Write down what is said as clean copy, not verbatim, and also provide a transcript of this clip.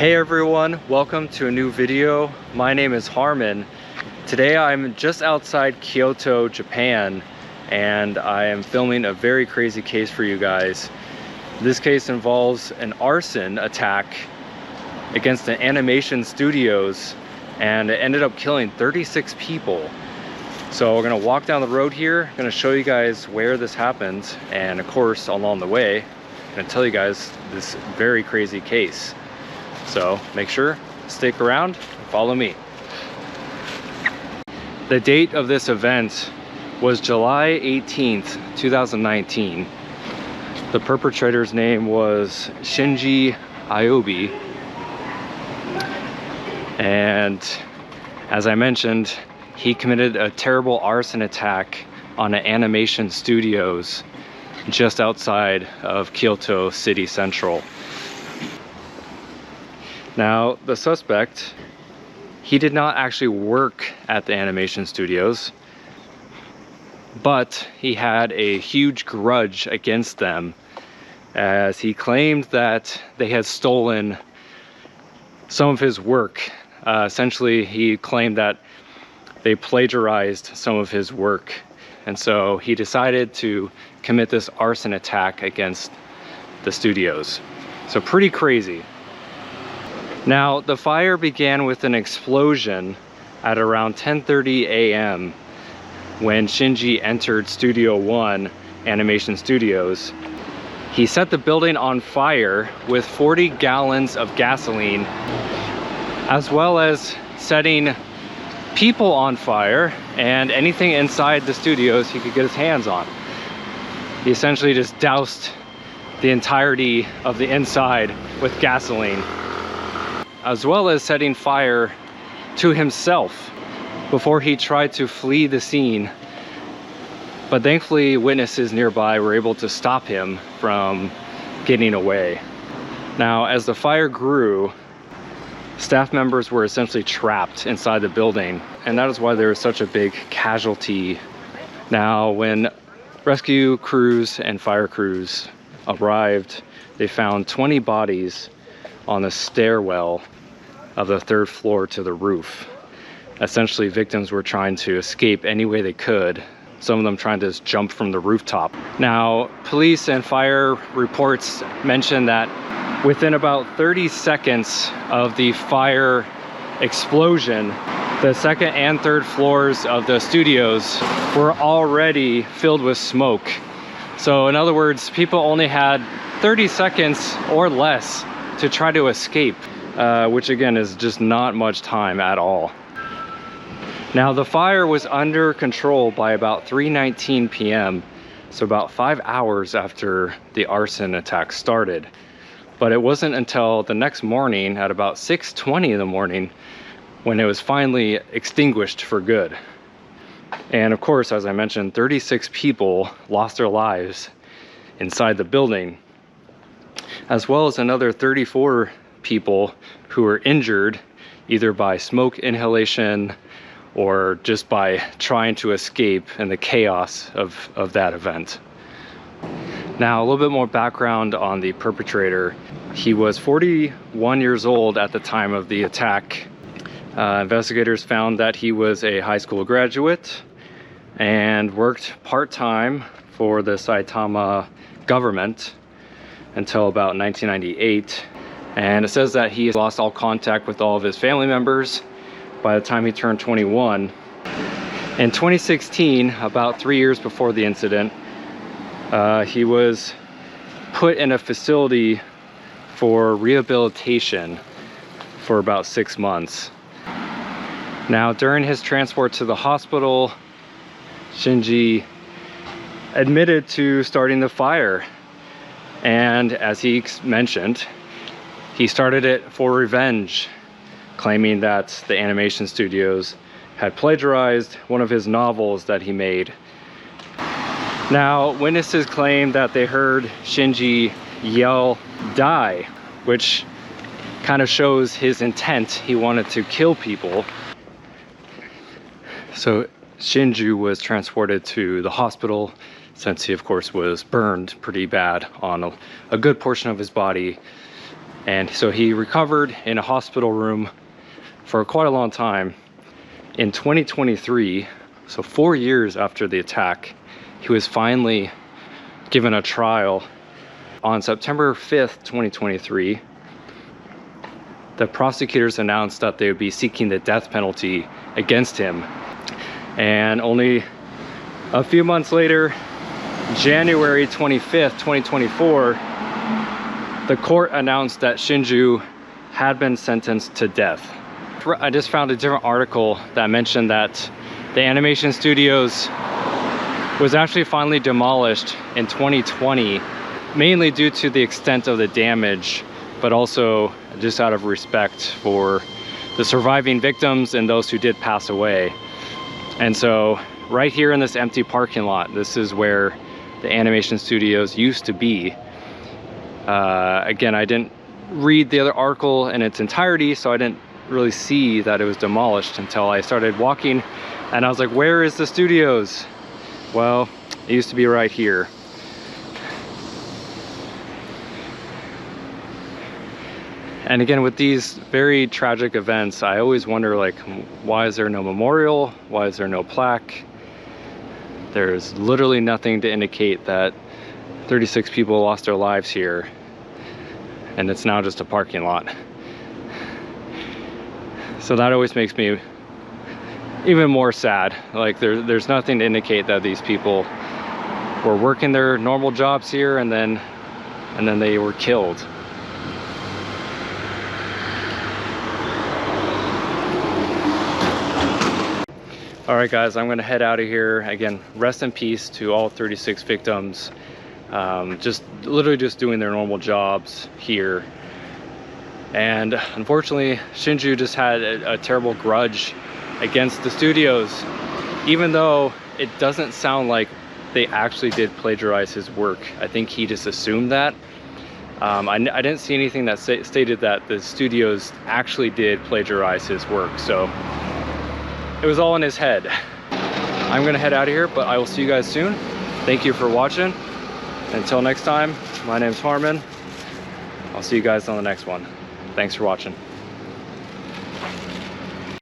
Hey everyone, welcome to a new video. My name is Harmon. Today I'm just outside Kyoto, Japan, and I am filming a very crazy case for you guys. This case involves an arson attack against an animation studios, and it ended up killing 36 people. So we're gonna walk down the road here, gonna show you guys where this happened, and of course along the way, I'm gonna tell you guys this very crazy case. So make sure to stick around and follow me. The date of this event was July 18th, 2019. The perpetrator's name was Shinji Aobi. And as I mentioned, he committed a terrible arson attack on an animation studios just outside of Kyoto City Central. Now, the suspect, he did not actually work at the animation studios, but he had a huge grudge against them, as he claimed that they had stolen some of his work. Essentially, he claimed that they plagiarized some of his work, and so he decided to commit this arson attack against the studios. So pretty crazy. Now, the fire began with an explosion at around 10:30 a.m. when Shinji entered Studio One Animation Studios. He set the building on fire with 40 gallons of gasoline, as well as setting people on fire and anything inside the studios he could get his hands on. He essentially just doused the entirety of the inside with gasoline, as well as setting fire to himself before he tried to flee the scene. But thankfully, witnesses nearby were able to stop him from getting away. Now, as the fire grew, staff members were essentially trapped inside the building, and that is why there was such a big casualty. Now, when rescue crews and fire crews arrived, they found 20 bodies on the stairwell of the third floor to the roof. Essentially, victims were trying to escape any way they could, some of them trying to just jump from the rooftop. Now, police and fire reports mention that within about 30 seconds of the fire explosion, the second and third floors of the studios were already filled with smoke. So in other words, people only had 30 seconds or less to try to escape, which again is just not much time at all. Now, the fire was under control by about 3:19 p.m., so about 5 hours after the arson attack started. But it wasn't until the next morning at about 6:20 in the morning when it was finally extinguished for good. And of course, as I mentioned, 36 people lost their lives inside the building, as well as another 34 people who were injured either by smoke inhalation or just by trying to escape in the chaos of that event. Now, a little bit more background on the perpetrator. He was 41 years old at the time of the attack. Investigators found that he was a high school graduate and worked part-time for the Saitama government until about 1998. And it says that he lost all contact with all of his family members by the time he turned 21. In 2016, about 3 years before the incident, he was put in a facility for rehabilitation for about 6 months. Now, during his transport to the hospital, Shinji admitted to starting the fire. And as he mentioned, he started it for revenge, claiming that the animation studios had plagiarized one of his novels that he made. Now, witnesses claim that they heard Shinji yell, "Die," which kind of shows his intent. He wanted to kill people. So Shinji was transported to the hospital since he, of course, was burned pretty bad on a good portion of his body. And so he recovered in a hospital room for quite a long time. In 2023, so 4 years after the attack, he was finally given a trial. On September 5th, 2023, the prosecutors announced that they would be seeking the death penalty against him. And only a few months later, January 25th, 2024, the court announced that Shinju had been sentenced to death. I just found a different article that mentioned that the animation studios was actually finally demolished in 2020, mainly due to the extent of the damage, but also just out of respect for the surviving victims and those who did pass away. And so right here in this empty parking lot, this is where the animation studios used to be. Again, I didn't read the other article in its entirety, so I didn't really see that it was demolished until I started walking, and I was like, where is the studios? Well, it used to be right here. And again, with these very tragic events, I always wonder, like, why is there no memorial? Why is there no plaque? There's literally nothing to indicate that 36 people lost their lives here, and it's now just a parking lot. So that always makes me even more sad. Like, there's nothing to indicate that these people were working their normal jobs here and then they were killed. All right, guys, I'm gonna head out of here. Again, rest in peace to all 36 victims. Just literally just doing their normal jobs here. And unfortunately, Shinju just had a terrible grudge against the studios, even though it doesn't sound like they actually did plagiarize his work. I think he just assumed that. I didn't see anything that stated that the studios actually did plagiarize his work, so it was all in his head. I'm gonna head out of here, but I will see you guys soon. Thank you for watching. Until next time, my name's Harmon. I'll see you guys on the next one. Thanks for watching.